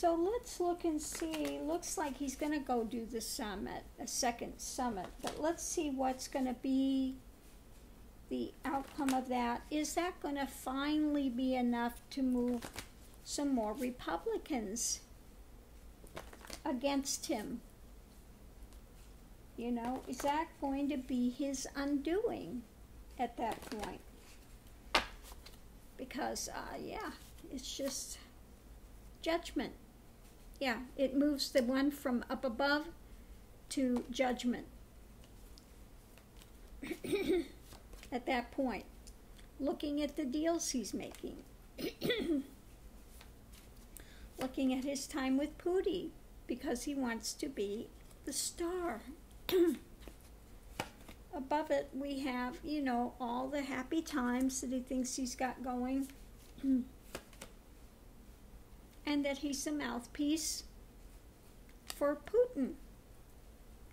So let's look and see. Looks like he's going to go do the summit, a second summit. But let's see what's going to be the outcome of that. Is that going to finally be enough to move some more Republicans against him? You know, is that going to be his undoing at that point? Because, yeah, it's just judgment. Yeah, it moves the one from up above to judgment. At that point, looking at the deals he's making. Looking at his time with Pootie, because he wants to be the star. Above it, we have, you know, all the happy times that he thinks he's got going. And that he's the mouthpiece for Putin.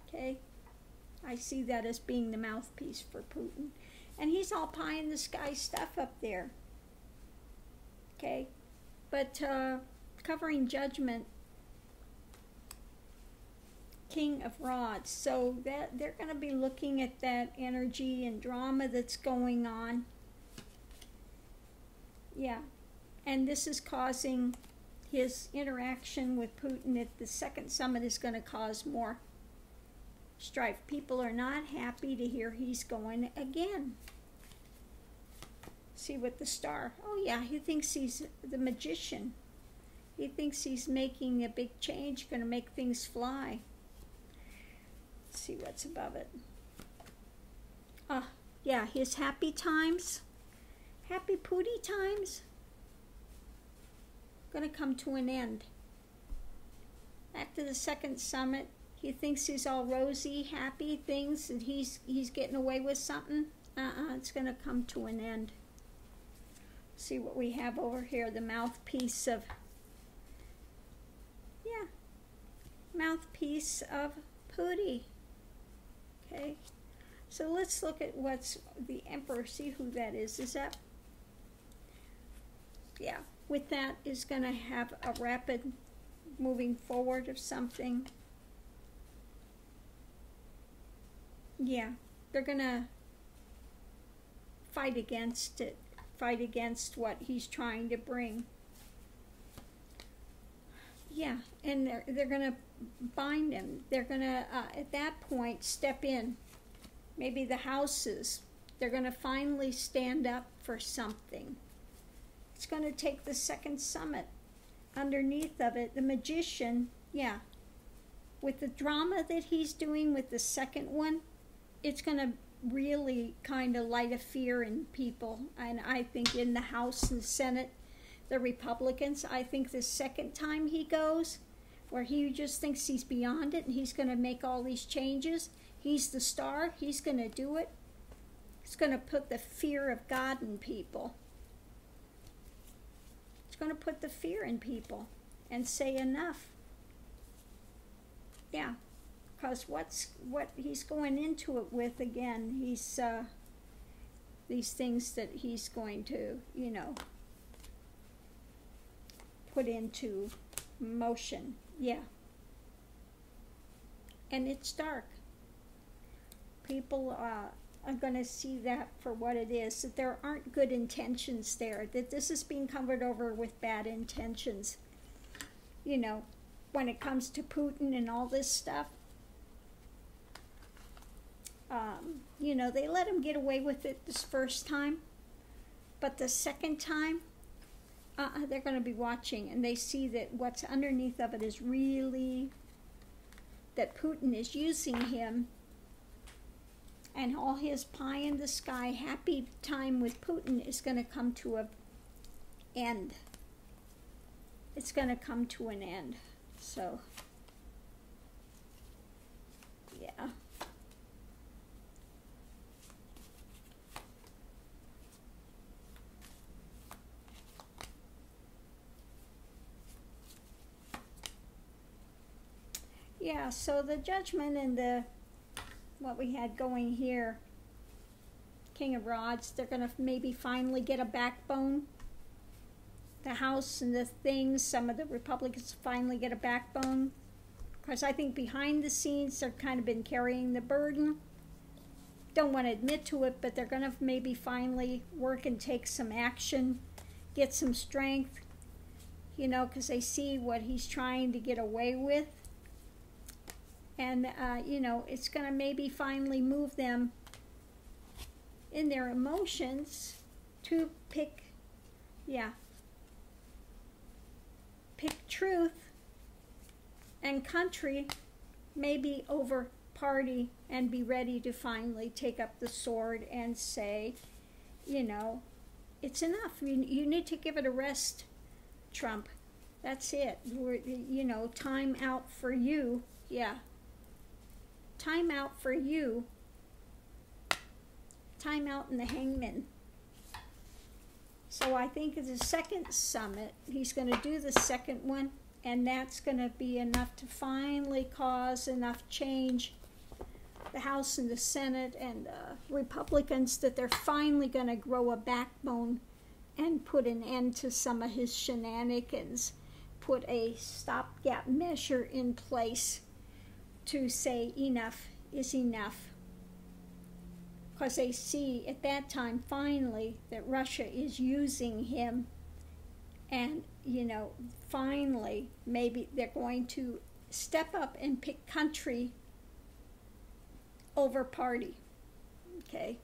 Okay? I see that as being the mouthpiece for Putin. And he's all pie in the sky stuff up there. Okay? But covering judgment, King of Rods. So that they're going to be looking at that energy and drama that's going on. Yeah. And this is causing his interaction with Putin at the second summit is going to cause more strife. People are not happy to hear he's going again. See what the star. Oh yeah, he thinks he's the magician. He thinks he's making a big change, going to make things fly. Let's see what's above it. Yeah, his happy times, happy Pootie times, going to come to an end. After the second summit, he thinks he's all rosy, happy things, and he's getting away with something. It's going to come to an end. See what we have over here, the mouthpiece of, yeah, mouthpiece of Pootie. Okay, so let's look at what's the Emperor, see who that is. Is that, yeah, with that is going to have a rapid moving forward of something. Yeah, they're going to fight against it, fight against what he's trying to bring. Yeah, and they're going to bind him. They're going to, at that point, step in. Maybe the houses. They're going to finally stand up for something. It's going to take the second summit. Underneath of it, the magician, yeah, with the drama that he's doing with the second one, it's going to really kind of light a fear in people. And I think in the House and Senate, the Republicans, I think the second time he goes, where he just thinks he's beyond it and he's going to make all these changes, he's the star, he's going to do it. It's going to put the fear of God in people. It's going to put the fear in people and say enough. Yeah, because what he's going into it with again, he's these things that he's going to, you know, put into motion. Yeah. And it's dark. People are going to see that for what it is, that there aren't good intentions there, that this is being covered over with bad intentions. You know, when it comes to Putin and all this stuff, you know, they let him get away with it this first time, but the second time, they're going to be watching, and they see that what's underneath of it is really that Putin is using him, and all his pie in the sky happy time with Putin is going to come to an end. It's going to come to an end. So, yeah. Yeah, so the judgment and the what we had going here, King of Rods, they're going to maybe finally get a backbone the House and the things, some of the Republicans finally get a backbone. Because I think behind the scenes they've kind of been carrying the burden. Don't want to admit to it, but they're going to maybe finally work and take some action, get some strength, you know, because they see what he's trying to get away with. And, you know, it's going to maybe finally move them in their emotions to pick truth and country, maybe over party, and be ready to finally take up the sword and say, you know, it's enough. You need to give it a rest, Trump. That's it. You know, time out for you. Yeah. Time out for you. Time out in the hangman. So I think it's the second summit. He's going to do the second one, and that's going to be enough to finally cause enough change. The House and the Senate and Republicans, that they're finally going to grow a backbone and put an end to some of his shenanigans, put a stopgap measure in place to say enough is enough. Because they see at that time finally that Russia is using him, and, you know, finally maybe they're going to step up and pick country over party. Okay.